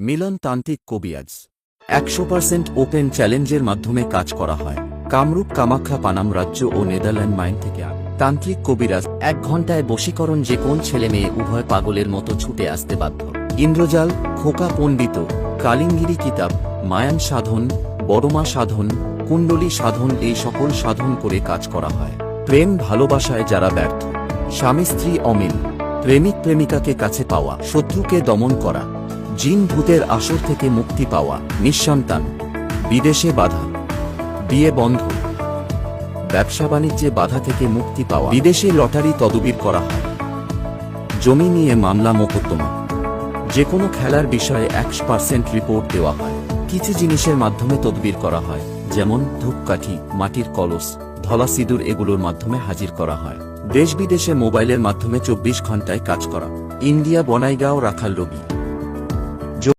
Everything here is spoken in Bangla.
মিলন তান্ত্রিক কবিরাজ 100% ওপেন চ্যালেঞ্জের মাধ্যমে কাজ করা হয়। কামরূপ কামাখ্যা পানাম রাজ্য ও নেদারল্যান্ড মাইন থেকে তান্ত্রিক কবিরাজ 1 ঘণ্টায় বশীকরণ, যে কোন ছেলে মেয়ে উভয় পাগলের মতো ছুটে আসতে বাধ্য। ইন্দ্রজাল, খোকা পণ্ডিত, কালিঙ্গিরি কিতাব, মায়ান সাধন, বড়মা সাধন, কুণ্ডলী সাধন, এই সকল সাধন করে কাজ করা হয়। প্রেম ভালোবাসায় যারা ব্যর্থ, স্বামী স্ত্রী অমিল, প্রেমিক প্রেমিকাকে কাছে পাওয়া, শত্রুকে দমন করা, জিন ভূতের আসর থেকে মুক্তি পাওয়া, নিঃসন্তান, বিদেশে বাধা, বিয়ে বন্ধ, ব্যবসা বাণিজ্যে বাধা থেকে মুক্তি পাওয়া, বিদেশে লটারি তদবির করা হয়, জমি নিয়ে মামলা মোকদ্দমা, যে কোনো খেলার বিষয়ে 100% রিপোর্ট দেওয়া হয়। কিছু জিনিসের মাধ্যমে তদবির করা হয়, যেমন ধূপকাঠি, মাটির কলস, ধলা সিঁদুর, এগুলোর মাধ্যমে হাজির করা হয়। দেশ বিদেশে মোবাইলের মাধ্যমে 24 ঘণ্টায় কাজ করা। ইন্ডিয়া, বনাইগাঁও, রাখাল রবি।